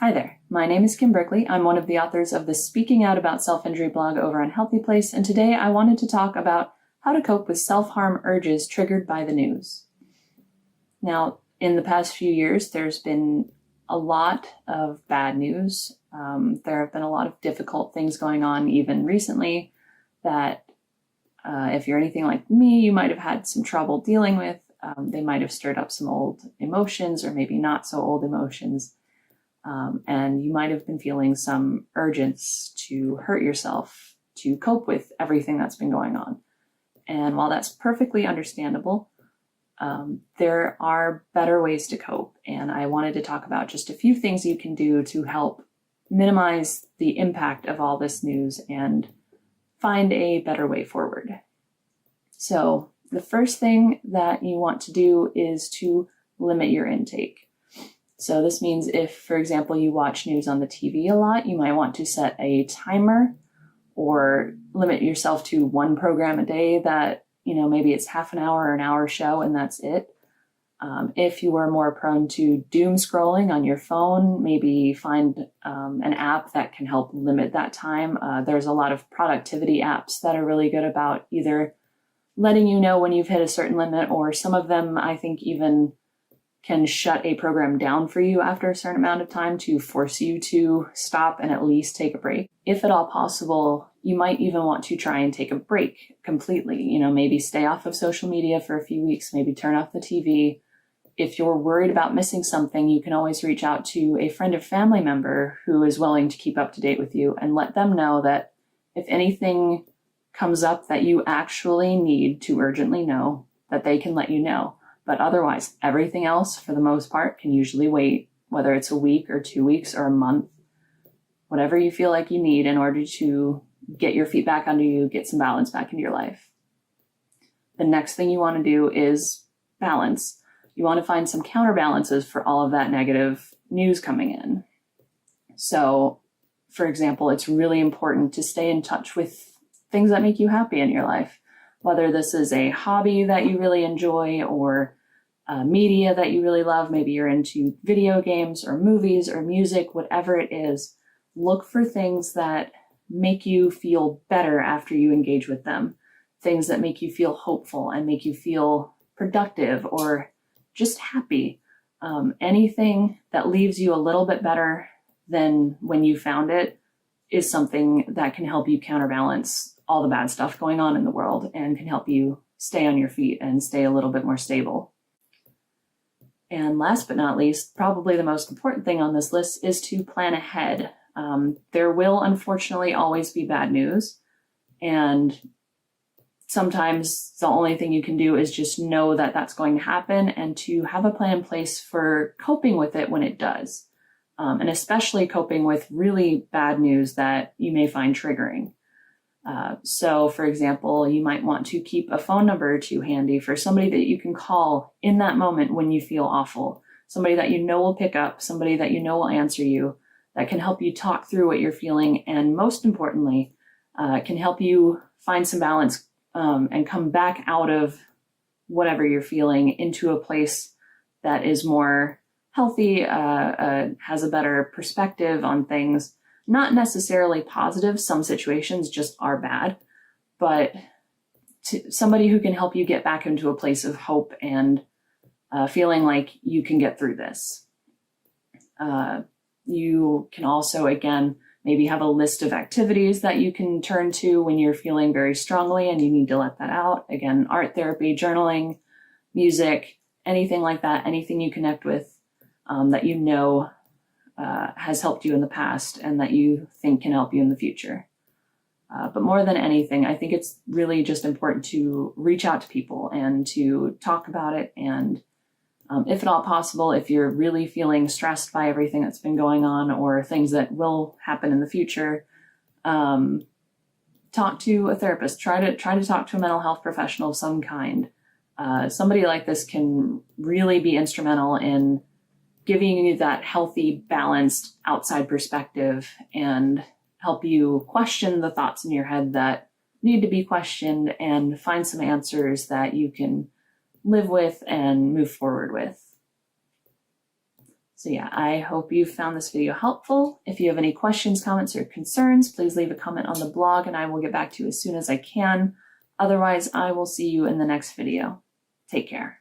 Hi there, my name is Kim Berkeley. I'm one of the authors of the Speaking Out About Self-Injury blog over on HealthyPlace, and today I wanted to talk about how to cope with self-harm urges triggered by the news. Now, in the past few years, there's been a lot of bad news. There have been a lot of difficult things going on even recently that if you're anything like me, you might have had some trouble dealing with. They might have stirred up some old emotions or maybe not so old emotions. And you might have been feeling some urgency to hurt yourself to cope with everything that's been going on. And while that's perfectly understandable, there are better ways to cope. And I wanted to talk about just a few things you can do to help minimize the impact of all this news and find a better way forward. So the first thing that you want to do is to limit your intake. So this means if, for example, you watch news on the TV a lot, you might want to set a timer or limit yourself to one program a day that, maybe it's half an hour or an hour show and that's it. If you are more prone to doom scrolling on your phone, maybe find an app that can help limit that time. There's a lot of productivity apps that are really good about either letting you know when you've hit a certain limit, or some of them I think even can shut a program down for you after a certain amount of time to force you to stop and at least take a break. If at all possible, you might even want to try and take a break completely. Maybe stay off of social media for a few weeks, maybe turn off the TV. If you're worried about missing something, you can always reach out to a friend or family member who is willing to keep up to date with you and let them know that if anything comes up that you actually need to urgently know, that they can let you know. But otherwise, everything else, for the most part, can usually wait, whether it's a week or 2 weeks or a month, whatever you feel like you need in order to get your feet back under you, get some balance back into your life. The next thing you want to do is balance. You want to find some counterbalances for all of that negative news coming in. So, for example, it's really important to stay in touch with things that make you happy in your life. Whether this is a hobby that you really enjoy or media that you really love, maybe you're into video games or movies or music, whatever it is, look for things that make you feel better after you engage with them, things that make you feel hopeful and make you feel productive or just happy. Anything that leaves you a little bit better than when you found it is something that can help you counterbalance all the bad stuff going on in the world and can help you stay on your feet and stay a little bit more stable. And last but not least, probably the most important thing on this list is to plan ahead. There will unfortunately always be bad news, and sometimes the only thing you can do is just know that that's going to happen and to have a plan in place for coping with it when it does, and especially coping with really bad news that you may find triggering. So, for example, you might want to keep a phone number or two handy for somebody that you can call in that moment when you feel awful, somebody that you know will pick up, somebody that you know will answer you, that can help you talk through what you're feeling, and most importantly, can help you find some balance and come back out of whatever you're feeling into a place that is more healthy, has a better perspective on things. Not necessarily positive. Some situations just are bad, but somebody who can help you get back into a place of hope and feeling like you can get through this. You can also, again, maybe have a list of activities that you can turn to when you're feeling very strongly and you need to let that out. Again, art therapy, journaling, music, anything like that, anything you connect with that you know has helped you in the past and that you think can help you in the future. But more than anything, I think it's really just important to reach out to people and to talk about it. And if at all possible, if you're really feeling stressed by everything that's been going on or things that will happen in the future, talk to a therapist. Try to talk to a mental health professional of some kind. Somebody like this can really be instrumental in giving you that healthy, balanced outside perspective and help you question the thoughts in your head that need to be questioned and find some answers that you can live with and move forward with. So yeah, I hope you found this video helpful. If you have any questions, comments, or concerns, please leave a comment on the blog and I will get back to you as soon as I can. Otherwise, I will see you in the next video. Take care.